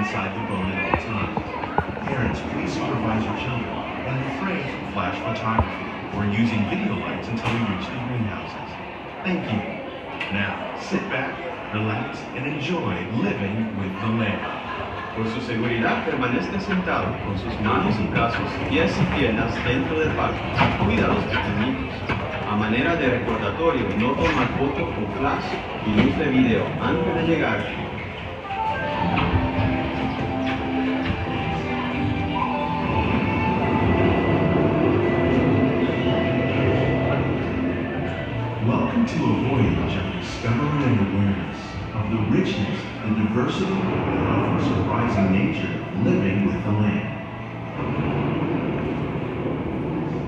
inside the boat at all times. Parents, please supervise your children and refrain from flash photography or using video lights until we reach the greenhouses. Thank you. Now, sit back, relax, and enjoy living with the land. Por su seguridad, permanezca sentado con sus manos y brazos, pies y piernas dentro del barco. Cuida a los pequeñitos. A manera de recordatorio, no tomar foto con flash y luz de video antes de llegar. Welcome to a voyage of discovery and awareness of the richness and diversity that offers surprising nature living with the land.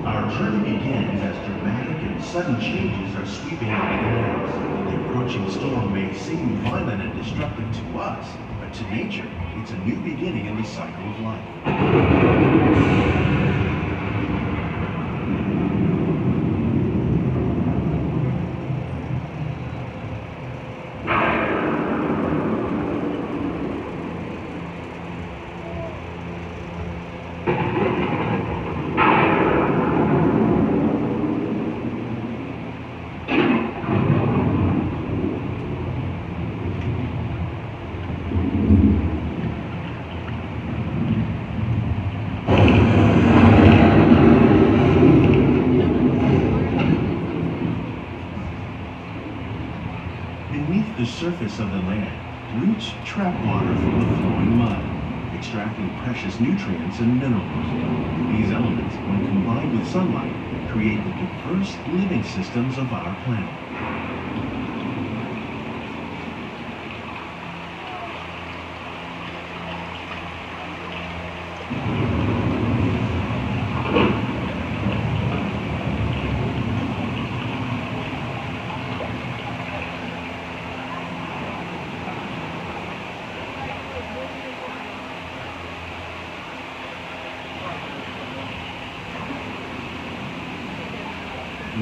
Our journey begins as dramatic and sudden changes are sweeping over the lands. The approaching storm may seem violent and destructive to us, but to nature, it's a new beginning in the cycle of life. Beneath the surface of the land, roots trap water from the flowing mud, extracting precious nutrients and minerals. These elements, when combined with sunlight, create the diverse living systems of our planet.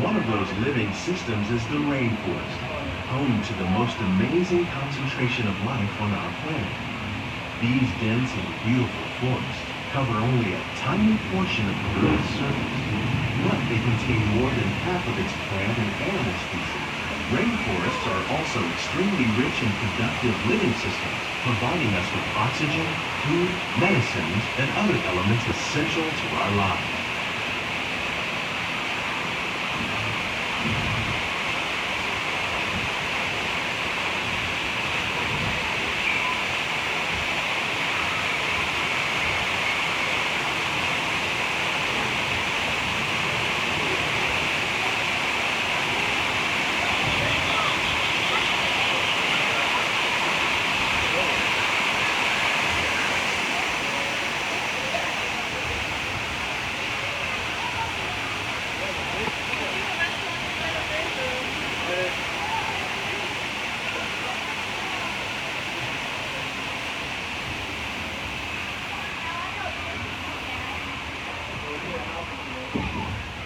One of those living systems is the rainforest, home to the most amazing concentration of life on our planet. These dense and beautiful forests cover only a tiny portion of the Earth's surface, but they contain more than half of its plant and animal species. Rainforests are also extremely rich and productive living systems, providing us with oxygen, food, medicines, and other elements essential to our lives.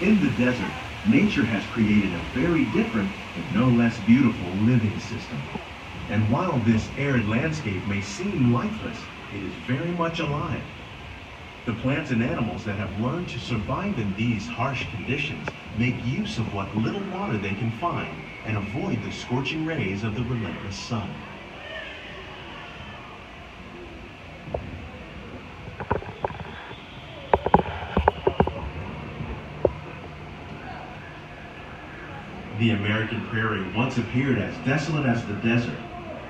In the desert, nature has created a very different, but no less beautiful living system. And while this arid landscape may seem lifeless, it is very much alive. The plants and animals that have learned to survive in these harsh conditions make use of what little water they can find and avoid the scorching rays of the relentless sun. The American prairie once appeared as desolate as the desert,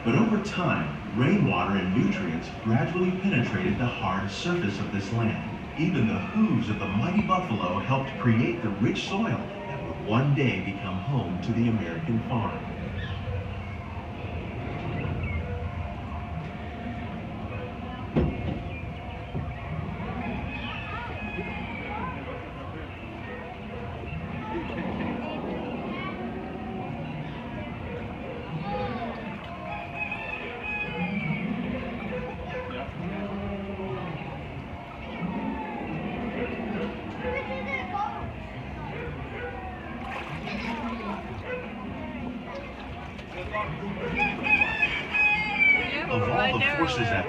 but over time, rainwater and nutrients gradually penetrated the hard surface of this land. Even the hooves of the mighty buffalo helped create the rich soil that would one day become home to the American farm.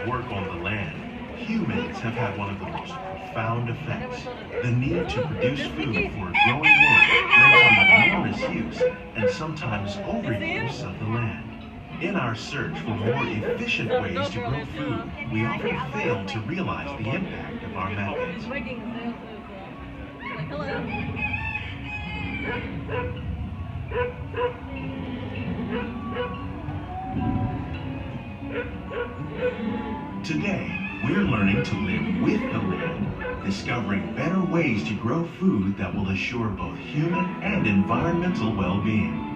work on the land, humans have had one of the most profound effects. The need to produce food for a growing world led to the enormous use and sometimes overuse of the land. In our search for more efficient ways to grow food, we often fail to realize the impact of our methods. Today, we're learning to live with the land, discovering better ways to grow food that will assure both human and environmental well-being.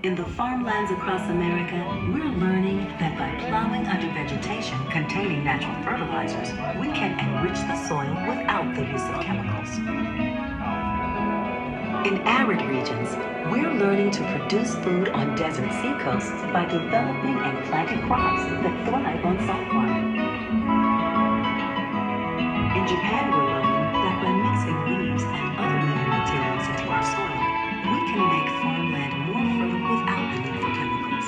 In the farmlands across America, we're learning that by plowing under vegetation containing natural fertilizers, we can enrich the soil without the use of chemicals. In arid regions, we're learning to produce food on desert seacoasts by developing and planting crops that thrive on salt water. In Japan, we're learning that by mixing leaves and other living materials into our soil, we can make farmland more fertile without the need for chemicals.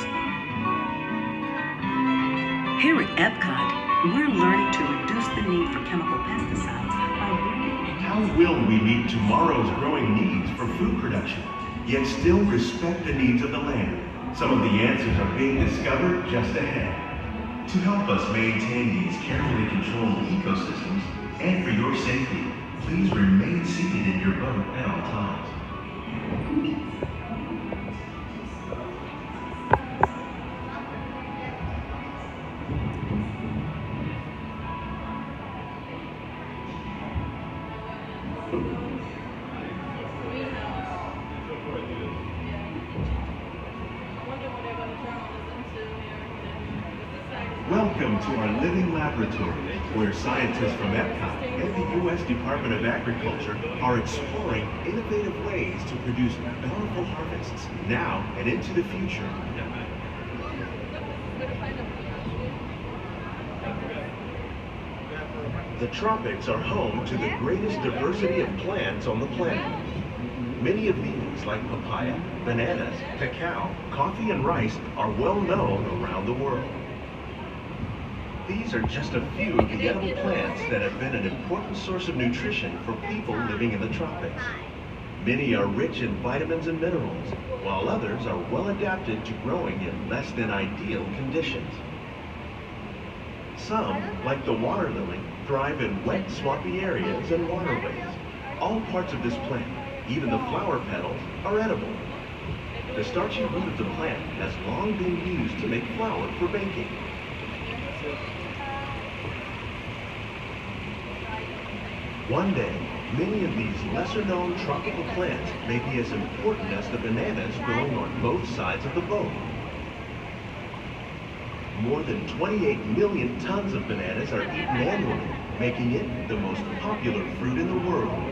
Here at Epcot, we're learning to reduce the need for chemical pesticides by bringing... How will we meet tomorrow's growing needs for food production, yet still respect the needs of the land? Some of the answers are being discovered just ahead. To help us maintain these carefully controlled ecosystems, and for your safety, please remain seated in your boat at all times. Welcome to our living laboratory, where scientists from Epcot and the U.S. Department of Agriculture are exploring innovative ways to produce bountiful harvests now and into the future. The tropics are home to the greatest diversity of plants on the planet. Many of these, like papaya, bananas, cacao, coffee, and rice, are well known around the world. These are just a few of the edible plants that have been an important source of nutrition for people living in the tropics. Many are rich in vitamins and minerals, while others are well adapted to growing in less than ideal conditions. Some, like the water lily, thrive in wet, swampy areas and waterways. All parts of this plant, even the flower petals, are edible. The starchy root of the plant has long been used to make flour for baking. One day, many of these lesser-known tropical plants may be as important as the bananas growing on both sides of the boat. More than 28 million tons of bananas are eaten annually, making it the most popular fruit in the world.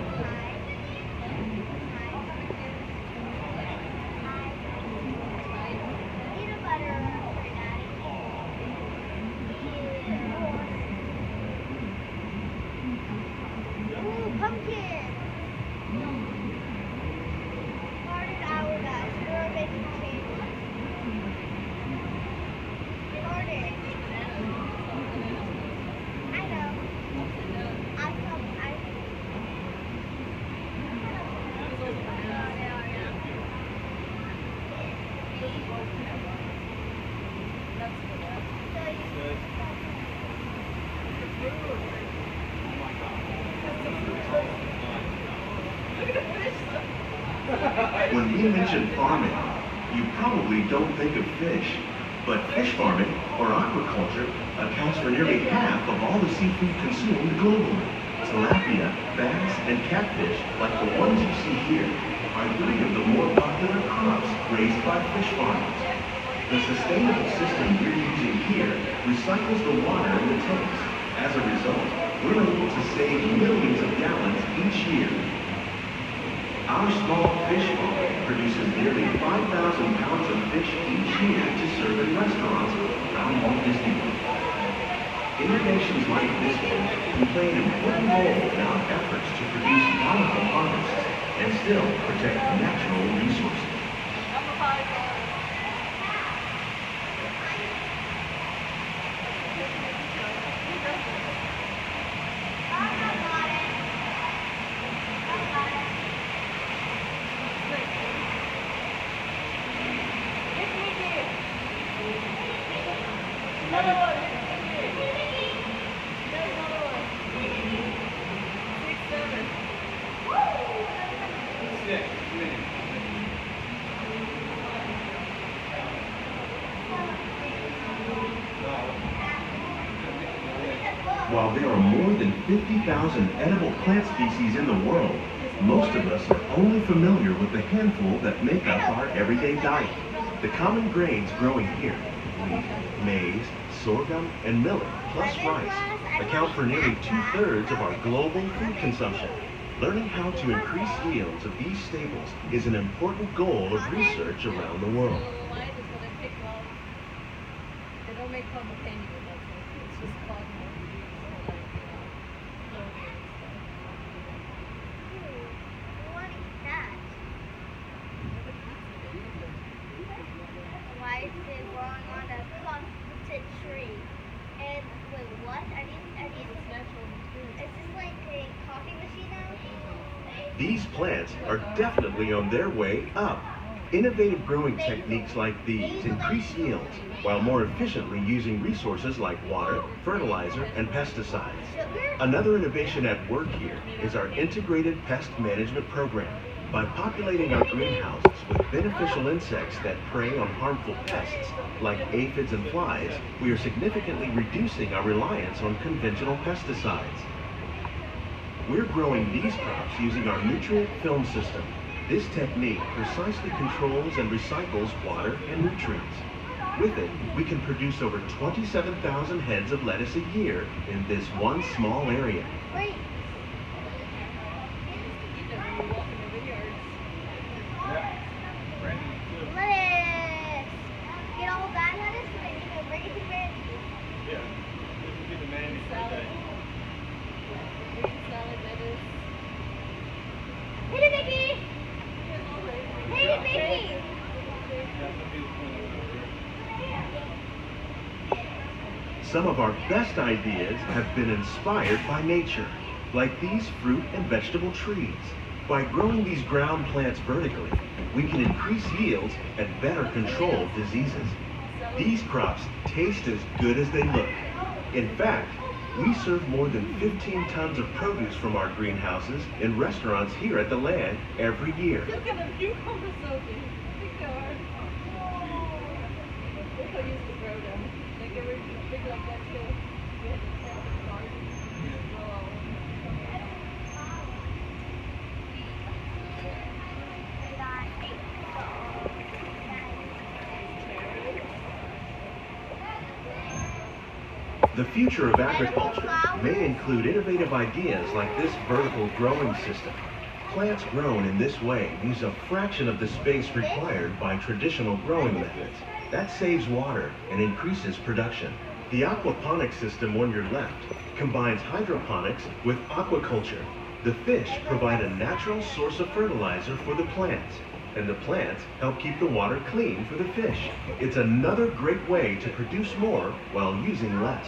When we mention farming, you probably don't think of fish, but fish farming, or aquaculture, accounts for nearly half of all the seafood consumed globally. tilapia, bass, and catfish, like the ones you see here, are three of the more popular crops raised by fish farmers. The sustainable system we're using here recycles the water in the tanks. As a result, we're able to save millions of gallons each year. Our small fish farm produces nearly 5,000 pounds of fish each year to serve in restaurants around Walt Disney World. Innovations like this one can play an important role in our efforts to produce bountiful harvests and still protect natural resources. While there are more than 50,000 edible plant species in the world, most of us are only familiar with the handful that make up our everyday diet. The common grains growing here, wheat, maize, sorghum, and millet, plus rice, account for nearly 2/3 of our global food consumption. Learning how to increase yields of these staples is an important goal of research around the world. They don't make complicated with that. It's just called What is that? Why is it growing on a cotton tree? And wait, what? Is this like a coffee machine now? These plants are definitely on their way up. Innovative growing techniques like these increase yields while more efficiently using resources like water, fertilizer, and pesticides. Another innovation at work here is our integrated pest management program. By populating our greenhouses with beneficial insects that prey on harmful pests like aphids and flies, we are significantly reducing our reliance on conventional pesticides. We're growing these crops using our nutrient film system. This technique precisely controls and recycles water and nutrients. With it, we can produce over 27,000 heads of lettuce a year in this one small area. Wait. Lettuce. Get all that lettuce and then you can bring it to Randy. Yeah. Get the man salad. Green salad, lettuce. Hit it, Mickey. Hit it, Mickey. Some of our best ideas have been inspired by nature, like these fruit and vegetable trees. By growing these ground plants vertically, we can increase yields and better control diseases. These crops taste as good as they look. In fact, we serve more than 15 tons of produce from our greenhouses in restaurants here at the land every year. Look at the cucumbers, Sophie. Big yard. Look how you used to grow them. Like they were big like that too. We had to plant the garden. The future of agriculture may include innovative ideas like this vertical growing system. Plants grown in this way use a fraction of the space required by traditional growing methods. That saves water and increases production. The aquaponics system on your left combines hydroponics with aquaculture. The fish provide a natural source of fertilizer for the plants, and the plants help keep the water clean for the fish. It's another great way to produce more while using less.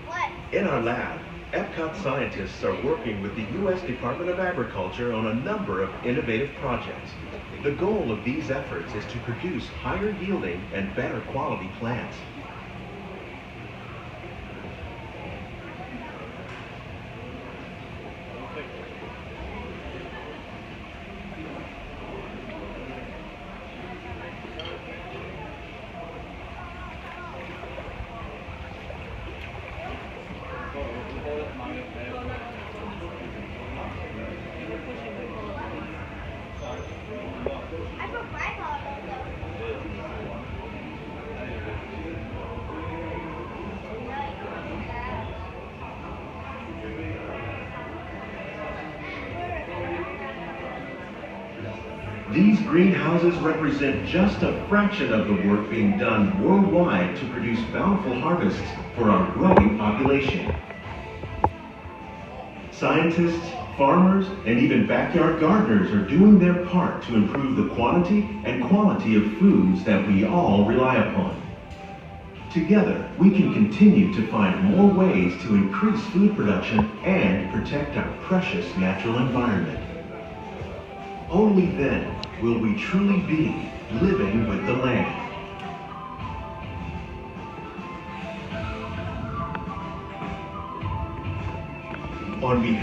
What? In our lab, Epcot scientists are working with the U.S. Department of Agriculture on a number of innovative projects. The goal of these efforts is to produce higher yielding and better quality plants. These greenhouses represent just a fraction of the work being done worldwide to produce bountiful harvests for our growing population. Scientists, farmers, and even backyard gardeners are doing their part to improve the quantity and quality of foods that we all rely upon. Together, we can continue to find more ways to increase food production and protect our precious natural environment. Only then will we truly be living with the land. On behalf